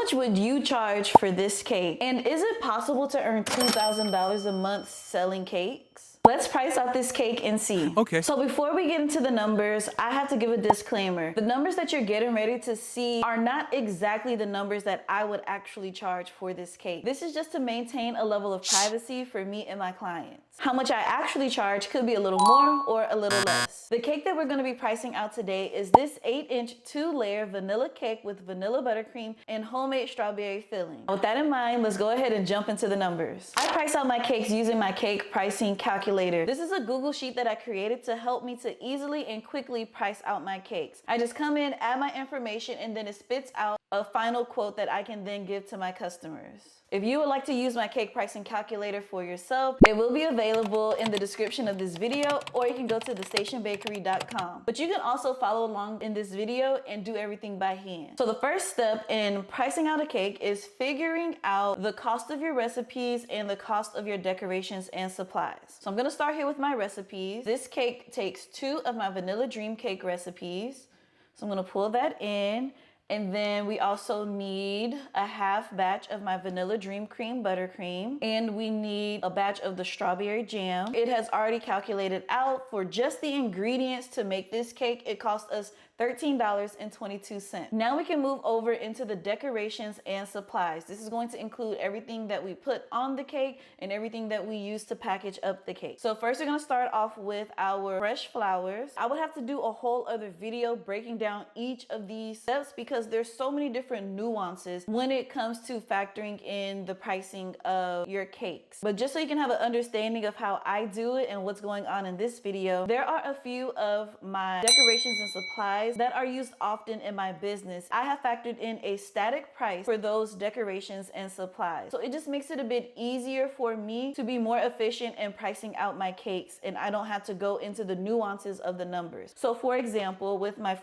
much would you charge for this cake? And is it possible to earn $2,000 a month selling cakes? Let's price out this cake and see. Okay. So before we get into the numbers, I have to give a disclaimer. The numbers that you're getting ready to see are not exactly the numbers that I would actually charge for this cake. This is just to maintain a level of privacy for me and my clients. How much I actually charge could be a little more or a little less. The cake that we're going to be pricing out today is this 8-inch 2-layer vanilla cake with vanilla buttercream and homemade strawberry filling. With that in mind, let's go ahead and jump into the numbers. I price out my cakes using my cake pricing calculator. This is a Google sheet that I created to help me to easily and quickly price out my cakes. I just come in, add my information, and then it spits out a final quote that I can then give to my customers. If you would like to use my cake pricing calculator for yourself, it will be available in the description of this video, or you can go to thestationbakery.com. But you can also follow along in this video and do everything by hand. So the first step in pricing out a cake is figuring out the cost of your recipes and the cost of your decorations and supplies. So I'm gonna start here with my recipes. This cake takes 2 of my vanilla dream cake recipes. So I'm gonna pull that in. And then we also need a half batch of my vanilla dream cream buttercream, and we need a batch of the strawberry jam. It has already calculated out for just the ingredients to make this cake. It cost us $13.22. Now we can move over into the decorations and supplies. This is going to include everything that we put on the cake and everything that we use to package up the cake. So first we're gonna start off with our fresh flowers. I would have to do a whole other video breaking down each of these steps because there's so many different nuances when it comes to factoring in the pricing of your cakes. But just so you can have an understanding of how I do it and what's going on in this video, there are a few of my decorations and supplies that are used often in my business. I have factored in a static price for those decorations and supplies. So it just makes it a bit easier for me to be more efficient in pricing out my cakes, and I don't have to go into the nuances of the numbers. So for example, with my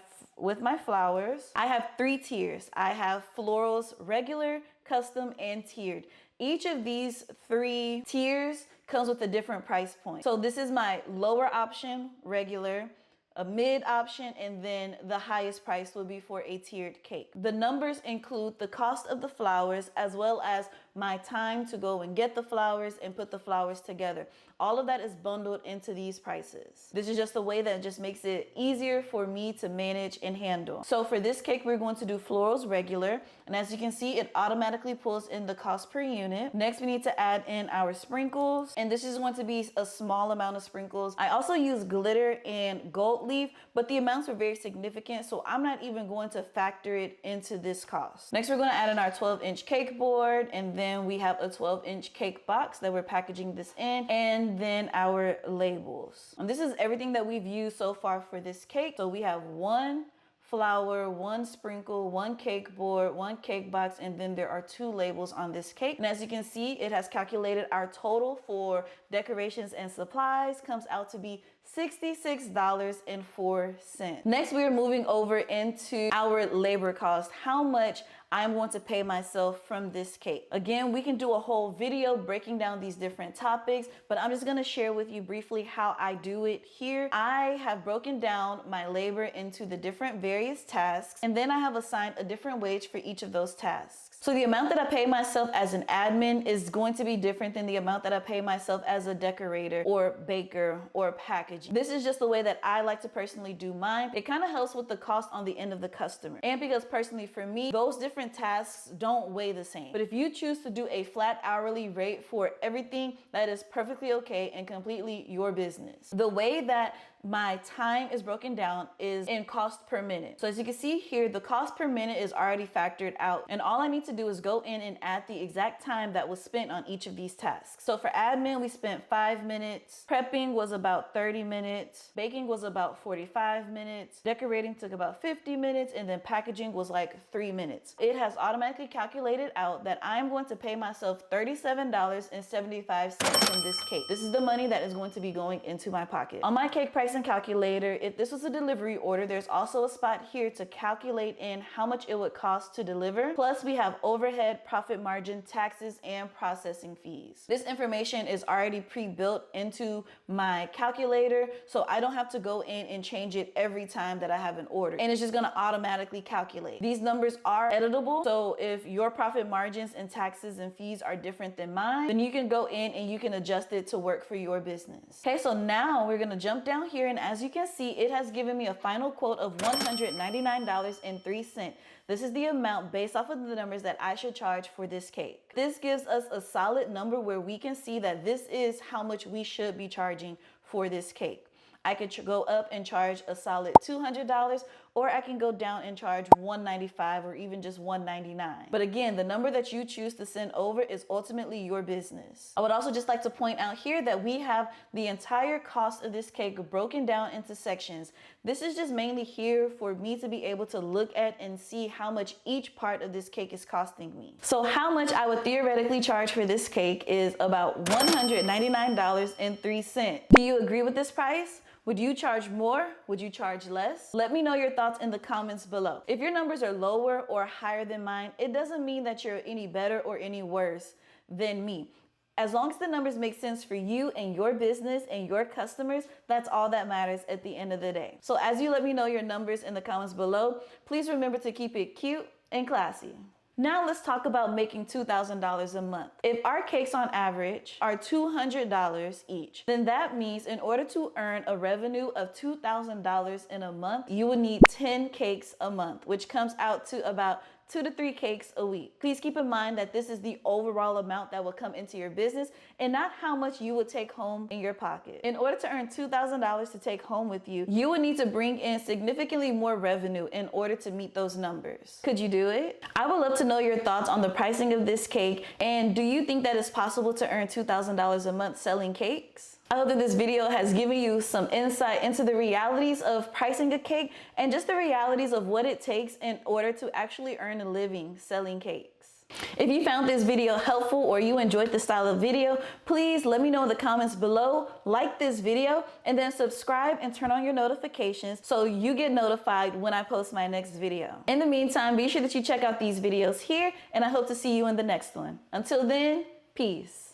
flowers, I have 3 tiers. I have florals, regular, custom, and tiered. Each of these 3 tiers comes with a different price point. So this is my lower option, regular, a mid option, and then the highest price will be for a tiered cake. The numbers include the cost of the flowers as well as my time to go and get the flowers and put the flowers together. All of that is bundled into these prices. This is just a way that just makes it easier for me to manage and handle. So for this cake, we're going to do florals regular. And as you can see, it automatically pulls in the cost per unit. Next, we need to add in our sprinkles. And this is going to be a small amount of sprinkles. I also use glitter and gold leaf, but the amounts are very significant, so I'm not even going to factor it into this cost. Next, we're going to add in our 12-inch cake board, and then we have a 12-inch cake box that we're packaging this in, and then our labels. And this is everything that we've used so far for this cake. So we have 1 flour, 1 sprinkle, 1 cake board, 1 cake box, and then there are 2 labels on this cake. And as you can see, it has calculated our total for decorations and supplies comes out to be $66.04. Next, we are moving over into our labor cost, how much I'm going to pay myself from this cake. Again, we can do a whole video breaking down these different topics, but I'm just gonna share with you briefly how I do it here. I have broken down my labor into the different various tasks, and then I have assigned a different wage for each of those tasks. So the amount that I pay myself as an admin is going to be different than the amount that I pay myself as a decorator or baker or packaging. This is just the way that I like to personally do mine. It kind of helps with the cost on the end of the customer. And because personally for me, those different tasks don't weigh the same. But if you choose to do a flat hourly rate for everything, that is perfectly okay and completely your business. The way that my time is broken down is in cost per minute. So as you can see here, the cost per minute is already factored out, and all I need to do is go in and add the exact time that was spent on each of these tasks. So for admin, we spent 5 minutes, prepping was about 30 minutes, baking was about 45 minutes, decorating took about 50 minutes, and then packaging was like 3 minutes. It has automatically calculated out that I'm going to pay myself $37.75 from this cake. This is the money that is going to be going into my pocket. On my cake price pricing calculator, if this was a delivery order, there's also a spot here to calculate in how much it would cost to deliver. Plus we have overhead, profit margin, taxes, and processing fees. This information is already pre-built into my calculator, so I don't have to go in and change it every time that I have an order. And it's just gonna automatically calculate. These numbers are editable, so if your profit margins and taxes and fees are different than mine, then you can go in and you can adjust it to work for your business. Okay, so now we're gonna jump down here, and as you can see, it has given me a final quote of $199.03. This is the amount based off of the numbers that I should charge for this cake. This gives us a solid number where we can see that this is how much we should be charging for this cake. I could go up and charge a solid $200, or I can go down and charge $195 or even just $199. But again, the number that you choose to send over is ultimately your business. I would also just like to point out here that we have the entire cost of this cake broken down into sections. This is just mainly here for me to be able to look at and see how much each part of this cake is costing me. So how much I would theoretically charge for this cake is about $199.03. Do you agree with this price? Would you charge more? Would you charge less? Let me know your thoughts in the comments below. If your numbers are lower or higher than mine, it doesn't mean that you're any better or any worse than me. As long as the numbers make sense for you and your business and your customers, that's all that matters at the end of the day. So as you let me know your numbers in the comments below, please remember to keep it cute and classy. Now let's talk about making $2,000 a month. If our cakes on average are $200 each, then that means in order to earn a revenue of $2,000 in a month, you would need 10 cakes a month, which comes out to about 2 to 3 cakes a week. Please keep in mind that this is the overall amount that will come into your business and not how much you would take home in your pocket. In order to earn $2,000 to take home with you, you would need to bring in significantly more revenue in order to meet those numbers. Could you do it? I would love to know your thoughts on the pricing of this cake, and do you think that it's possible to earn $2,000 a month selling cakes? I hope that this video has given you some insight into the realities of pricing a cake and just the realities of what it takes in order to actually earn a living selling cakes. If you found this video helpful or you enjoyed this style of video, please let me know in the comments below, like this video, and then subscribe and turn on your notifications so you get notified when I post my next video. In the meantime, be sure that you check out these videos here, and I hope to see you in the next one. Until then, peace.